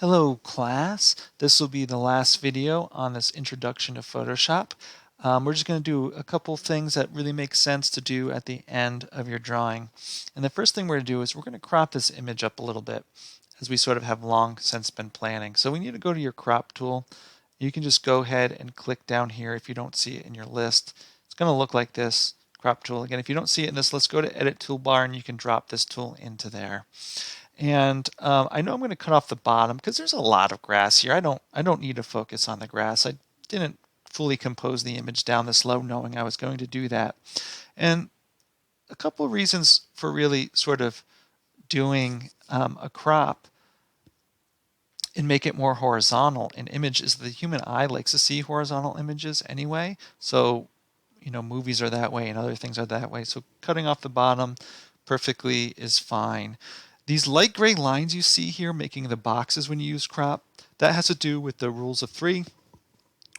Hello class, this will be the last video on this introduction to Photoshop. We're just going to do a couple things that really make sense to do at the end of your drawing. And the first thing we're going to do is we're going to crop this image up a little bit as we sort of have long since been planning. So we need to go to your crop tool. You can just go ahead and click down here if you don't see it in your list. It's going to look like this crop tool. Again, if you don't see it in this list, go to Edit Toolbar and you can drop this tool into there. And I know I'm going to cut off the bottom because there's a lot of grass here. I don't need to focus on the grass. I didn't fully compose the image down this low knowing I was going to do that. And a couple of reasons for really sort of doing a crop and make it more horizontal in image is the human eye likes to see horizontal images anyway. So, movies are that way and other things are that way. So cutting off the bottom perfectly is fine. These light gray lines you see here making the boxes when you use crop, that has to do with the rules of three.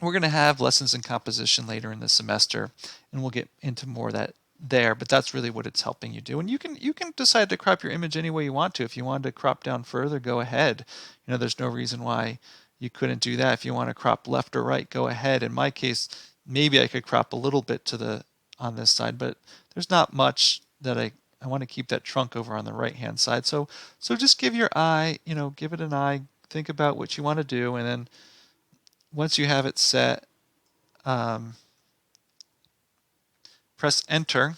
We're going to have lessons in composition later in the semester, and we'll get into more of that there, but that's really what it's helping you do. And you can decide to crop your image any way you want to. If you want to crop down further, go ahead. There's no reason why you couldn't do that. If you want to crop left or right, go ahead. In my case, maybe I could crop a little bit to the on this side, but there's not much that I want to keep that trunk over on the right hand side. So just give your eye, give it an eye, think about what you want to do, and then once you have it set, um, press enter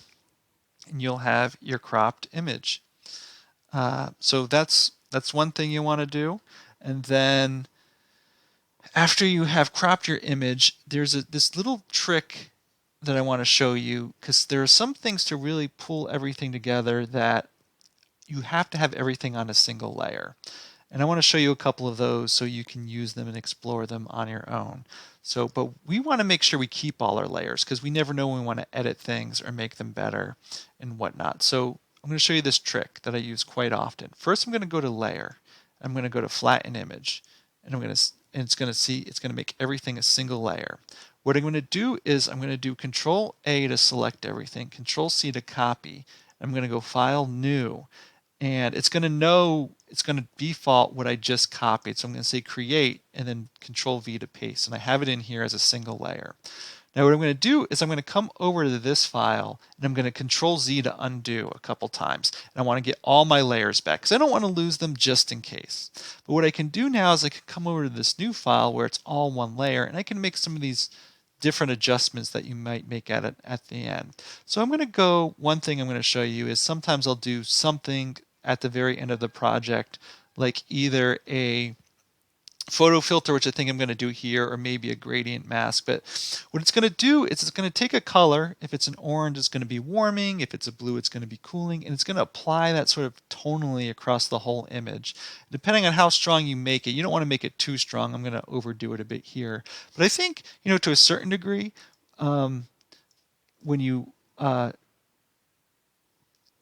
and you'll have your cropped image. So that's one thing you want to do. And then after you have cropped your image, there's this little trick that I want to show you because there are some things to really pull everything together that you have to have everything on a single layer. And I want to show you a couple of those so you can use them and explore them on your own. But we want to make sure we keep all our layers because we never know when we want to edit things or make them better and whatnot. So I'm going to show you this trick that I use quite often. First, I'm going to go to Layer. I'm going to go to Flatten Image, and it's going to make everything a single layer. What I'm going to do is I'm going to do Control A to select everything, Control C to copy. I'm going to go File, New, and it's going to default what I just copied. So I'm going to say create and then Control V to paste, and I have it in here as a single layer. Now what I'm going to do is I'm going to come over to this file and I'm going to Control Z to undo a couple times. And I want to get all my layers back because I don't want to lose them just in case. But what I can do now is I can come over to this new file where it's all one layer, and I can make some of these different adjustments that you might make at it at the end. So I'm going to go, one thing I'm going to show you is sometimes I'll do something at the very end of the project, like either a photo filter, which I think I'm going to do here, or maybe a gradient mask. But what it's going to do is it's going to take a color. If it's an orange, it's going to be warming. If it's a blue, it's going to be cooling. And it's going to apply that sort of tonally across the whole image. Depending on how strong you make it, you don't want to make it too strong. I'm going to overdo it a bit here. But I think, to a certain degree, when you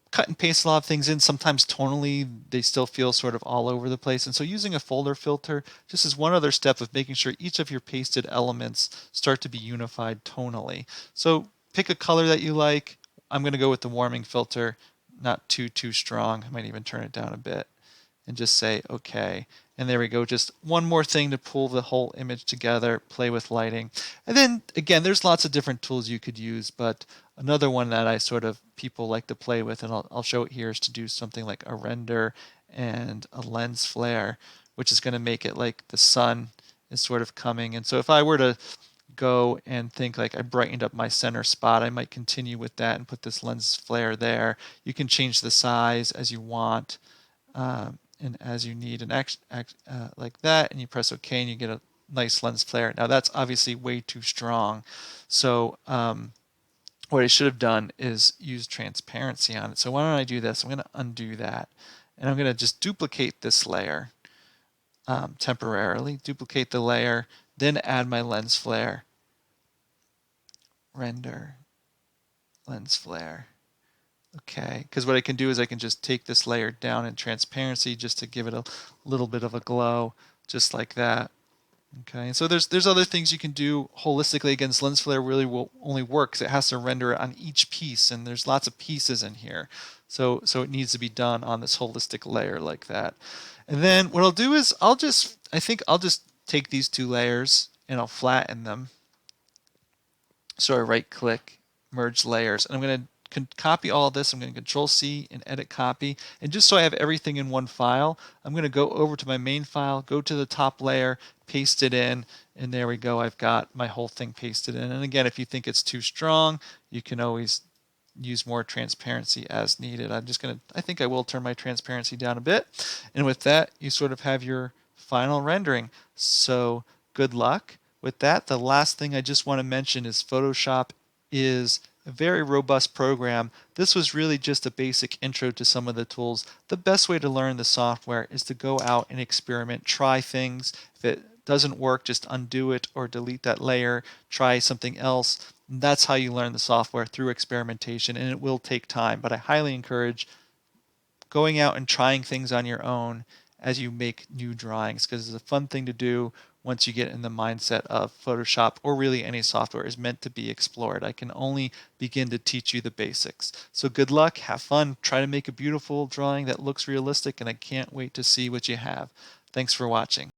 cut and paste a lot of things in, sometimes tonally they still feel sort of all over the place. And so using a folder filter just is one other step of making sure each of your pasted elements start to be unified tonally. So pick a color that you like. I'm going to go with the warming filter, not too strong. I might even turn it down a bit and just say okay. And there we go, just one more thing to pull the whole image together, play with lighting. And then again, there's lots of different tools you could use, but another one that people like to play with, and I'll show it here, is to do something like a render and a lens flare, which is going to make it like the sun is sort of coming. And so if I were to go and think like I brightened up my center spot, I might continue with that and put this lens flare there. You can change the size as you want. And as you need an like that, and you press OK and you get a nice lens flare. Now that's obviously way too strong. So what I should have done is use transparency on it. So why don't I do this? I'm going to undo that. And I'm going to just duplicate this layer temporarily, duplicate the layer, then add my lens flare, render, lens flare. Okay, because what I can do is I can just take this layer down in transparency just to give it a little bit of a glow, just like that. Okay, and so there's other things you can do holistically. Again, lens flare really will only work because it has to render it on each piece, and there's lots of pieces in here. So it needs to be done on this holistic layer like that. And then what I'll do is I think I'll just take these two layers and I'll flatten them. So I right click, merge layers, and I'm going to copy all of this. I'm going to Control C and edit copy. And just so I have everything in one file, I'm going to go over to my main file, go to the top layer, paste it in, and there we go. I've got my whole thing pasted in. And again, if you think it's too strong, you can always use more transparency as needed. I think I will turn my transparency down a bit. And with that, you sort of have your final rendering. So good luck with that. The last thing I just want to mention is Photoshop is a very robust program. This was really just a basic intro to some of the tools. The best way to learn the software is to go out and experiment, try things. If it doesn't work, just undo it or delete that layer, try something else. That's how you learn the software, through experimentation, and it will take time. But I highly encourage going out and trying things on your own as you make new drawings, because it's a fun thing to do once you get in the mindset of Photoshop, or really any software is meant to be explored. I can only begin to teach you the basics. So good luck, have fun, try to make a beautiful drawing that looks realistic, and I can't wait to see what you have. Thanks for watching.